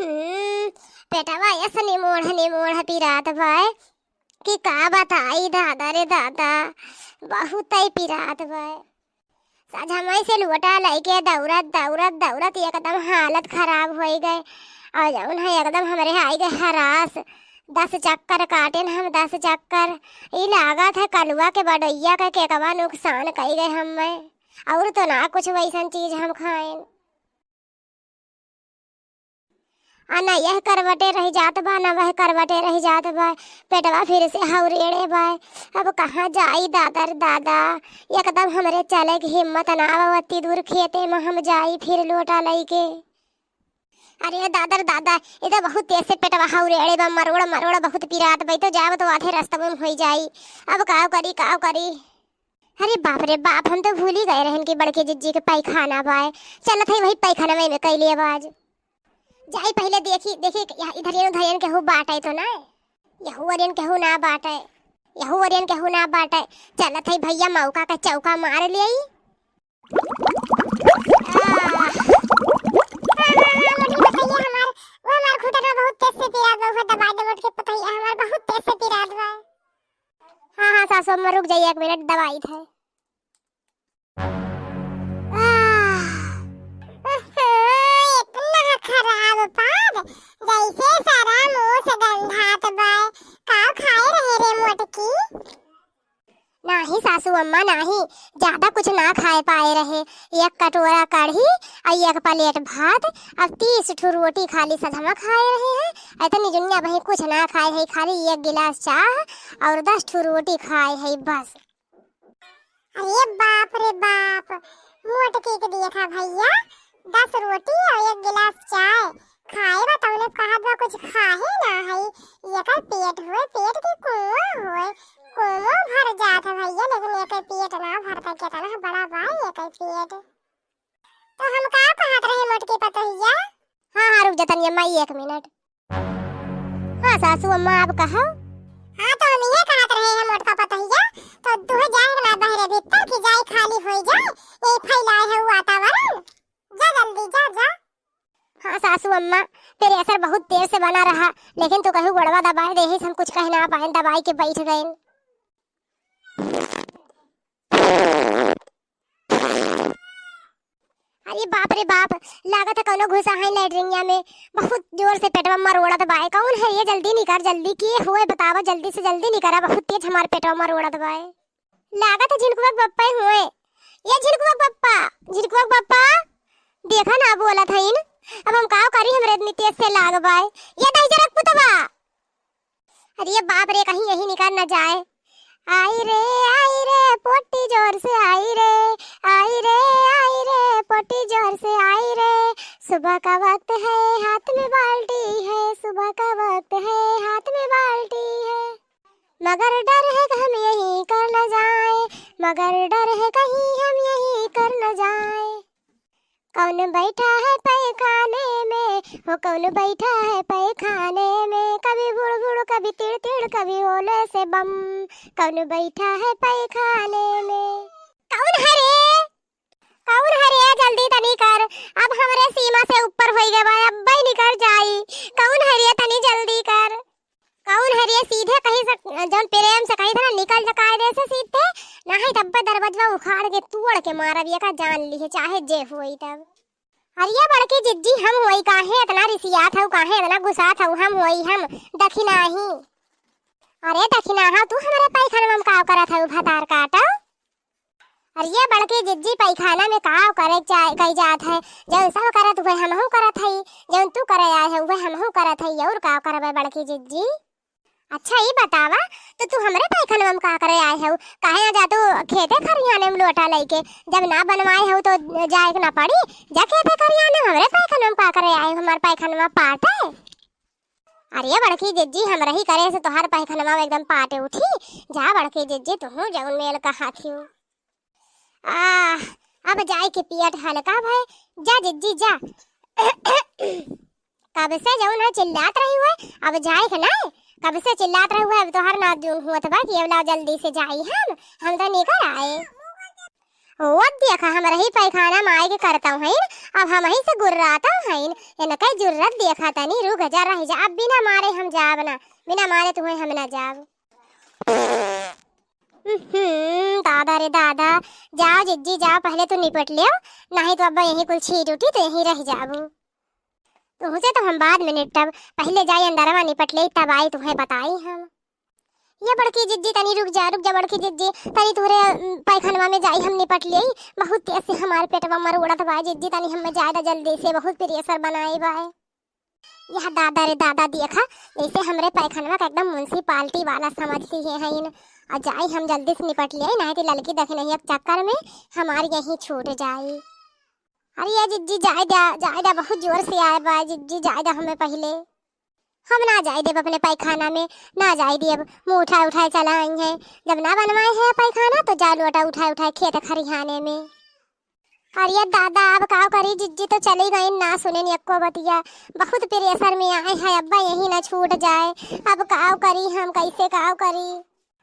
पेटवा ऐसा निमोढ़ पिरात भाई कि का बताई दादा रे दादा, बहुत ही पिरात भाई। साझा से लुटा लैके दौड़त एकदम हालत खराब हो गए और जौन है एकदम हमारे आई गए हरास। 10 चक्कर काटे हम 10 चक्कर। ये लागत है कलुआ के बडैया का केकवा नुकसान कई गए हमें, और तो ना कुछ वैसन चीज हम खाएं। ना यह करवटे रह जात बा ना वह करवटे रह जात बा। पेटवा फिर से हौरेड़े बा। अब कहाँ जाई दादा रे दादा, एकदम हमरे चले की हिम्मत ना आवती दूर खेते में हम जाई फिर लोटा लईके। अरे दादा रे दादा, ये तो बहुत तेज से पेटवा हौरेड़े बा। मरोड़ बहुत पिरात बा। तो जाब तो आधे रास्ते में हो जाई। अब काव करी। अरे बाप रे बाप, हम तो भूल ही गए रहन की बड़के जिज्जी के पैखाना बा। चलत है वही पैखाना में कैली आवाज जाई। पहले देखी इधर उधर केहू बाटे तो ना, यहू अरियन केहू ना बाटे। चलत है भैया मौका का चौका मार ले। हाँ सासू अम्मा रुक जाइए 1 मिनट, दवाई था। खराब पाद जैसे सारा मुंह से गंधात बाय। का खाए रहे रे मोटकी? नाही सासू अम्मा नाही, ज्यादा कुछ ना खाए पाए रहे। 1 कटोरा कढ़ी और 1 प्लेट भात और 30 ठो रोटी खाली सधमा खाए रहे हैं। ऐसा निजुनिया भाई कुछ ना खाए है, खाली 1 गिलास चाह और 10 ठो रोटी खाए है बस। अरे बाप रे बाप, मोटकी के दिया था भैया 10 रोटी और 1 गिलास चाय खाए बा। तौने कहा बा कुछ खाहे ना है। ये का पेट होए, पेट के कुआं भर जात है भैया, लेकिन ये का पेट ना भरता। कितना बड़ा बा ये का पेट। तो हम का कहत रहे मोटकी पतोहिया? हाँ रुक जा तनिया माई 1 मिनट। हाँ सासू अम्मा आप कहो। हाँ तो हम ये कहत रहे हैं मोटका पतोहिया, तो तू जाए ना बहरे भीतर की जाए खाली हो जाए। ये फैलाए है वातावरण, जा जल्दी जा। हाँ सासू अम्मा, तेरे असर बहुत देर से बना रहा, लेकिन तू कहू गड़वा दबाए दे हम कुछ कह ना पाए, दबाई के बैठ गए। अरे बाप रे बाप, लागत है कौनो घुसा है लैट्रिनिया में। बहुत जोर से पेटवा मरोड़त बाए। कौन है ये? जल्दी निकर, जल्दी किए हुए बतावा, जल्दी से जल्दी निकरा। बहुत तेज हमारे पेटवा मरोड़त बाए। लागत है झिनकुआ पप्पा हुए। ये झिनकुआ पप्पा देखा ना बोला था इन। अब हम काव करी, हमरे इतनी तेज से लाग बाए। ये दही जरक पुतवा। अरे बाप रे, कहीं यही निकल न जाए। आई रे पोटी जोर से आई रे पोटी जोर से आई रे। सुबह का वक्त है हाथ में बाल्टी है, सुबह का वक्त है हाथ में बाल्टी है। मगर डर है कि हम यही कर न जाए, मगर डर है कहीं हम यही कर न जाए। कौन बैठा है पैखाने में, वो कौन बैठा है पैखाने में। कभी बुड़ कभी तिड़ कभी ओले से बम। कौन बैठा है पैखाने में? कौन है रे? जल्दी तनी कर, अब हमरे सीमा से ऊपर हो गए बा। अब भाई निकल जाई। कौन है रे? तनी जल्दी कर। कौन है रे? सीधे कहीं से जौन प्रेम से कहीं था निकल जा कायदे से सीधे, नहीं तब दरवाजा उखाड़ के तोड़ के मारब। ये का जान ली है चाहे जे होई तब। अरे बड़की जिज्जी हम होई काहे इतना रिसियात हऊ, काहे इतना गुस्सात हऊ? हम होई हम दखिना ही। अरे दखिना हा तू हमारे पैखाना में काव करत हऊ भतार काटा? अरे बड़की जिज्जी पैखाना में काव करे कई जात है। जौन सब करत हुए हमहू करत हई, जौन तू करे आए है वह हमहू करत हई। और काव करबे बड़की जिज्जी? अच्छा ये बतावा, तो तू हमरे पैखाना में का करे आए हो? काहे ना जा तू खेते खरियाने में लोटा लेके? जब ना बनवाए हो तो जाए ना पड़ी। जा खेते खरियाने, हमरे पैखाना में का करे आए? हमारे पैखाना में पाट है। अरे बड़की जिज्जी हम रही करे से तोहार पैखाना में एकदम पाटे उठी। जा बड़की जिज्जी तू जौन मेल कहा थी। अब जाए के पियट हल्का भाई। जा जिज्जी जा। कब से जौन है चिल्लात रही हुए, अब जाए के ना। कब से चिल्लात रहे हुए, अब तो हर नाथ जून हुआ था कि अब लाओ जल्दी से जाई। हम तो निकल आए। वो देखा हमरा ही पैखाना माई के करता हूँ, अब हम ही से गुर्राता हूँ। ये कई जरूरत देखा तनी, रुक जा रह जा, अब बिना मारे हम जाब ना, बिना मारे तुम्हें हम ना जाब। दादा रे दादा, जाओ जिज्जी जाओ, पहले तो निपट लियो, नहीं तो अब यही कुल छीट उठी तो यहीं रह जाबू। तुझे तो हम बाद में निपटब, पहले जाई अंदरवा निपट ले, तब आई तुम्हें बताई हम। ये बड़की जिज्जी तनी रुक जा बड़की जिज्जी, तनी तुहरे पैखानवा में जाई हम निपट ले, बहुत तेज से हमारे पेटवा मर उड़त बा जिज्जी, तनी हमें ज्यादा जल्दी से बहुत प्रेशर बनाई बा। यह दादा रे दादा देखा, जैसे हमरे पैखानवा का एकदम म्युनिसिपालिटी वाला समझ ली है इन, और जाई हम जल्दी से निपट ले, नहीं तो लड़की देखे नहीं अब चक्कर में हमारी यहीं छूट जाई। अरे ये जिज्जी जायदा बहुत जोर से आए बा जिज्जी, जायदा हमें पहले हम ना जाए देव अपने पैखाना में, ना जाए देव, मुँह उठाए चला आई हैं, जब ना बनवाए हैं पैखाना तो जालू अटा उठाए खेत खरिहाने में। अरे दादा अब काव करी, जिज्जी तो चली गई, ना सुने निको बतिया, बहुत प्रेशर में आए हैं, अब्बा यही ना छूट जाए, अब काव करी हम, कैसे काव करी।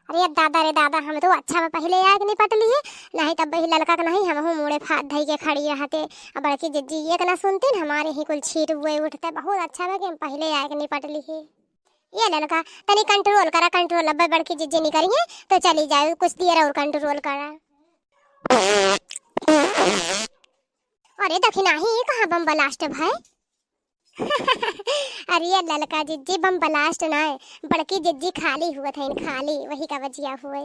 अरे दादा रे दादा, हम तो अच्छा में पहले आग निपट लिए, नहीं तब वही लड़का का नहीं, हम मुड़े फाट धई के खड़ी रहते, अब बड़की जिज्जी ये ना सुनते न, हमारे ही कुल छीट हुए उठते, बहुत अच्छा में कि हम पहले आग निपट लिए। ये लड़का तनी कंट्रोल करा, कंट्रोल, अब बड़की जिज्जी नहीं करी है तो चली जाए, कुछ देर और कंट्रोल करा। अरे दखिना ही कहाँ बम ब्लास्ट भाई। अरे लड़का जिज्जी बम ब्लास्ट ना है, बड़की जिज्जी खाली हुआ था, खाली वही का वजिया हुए।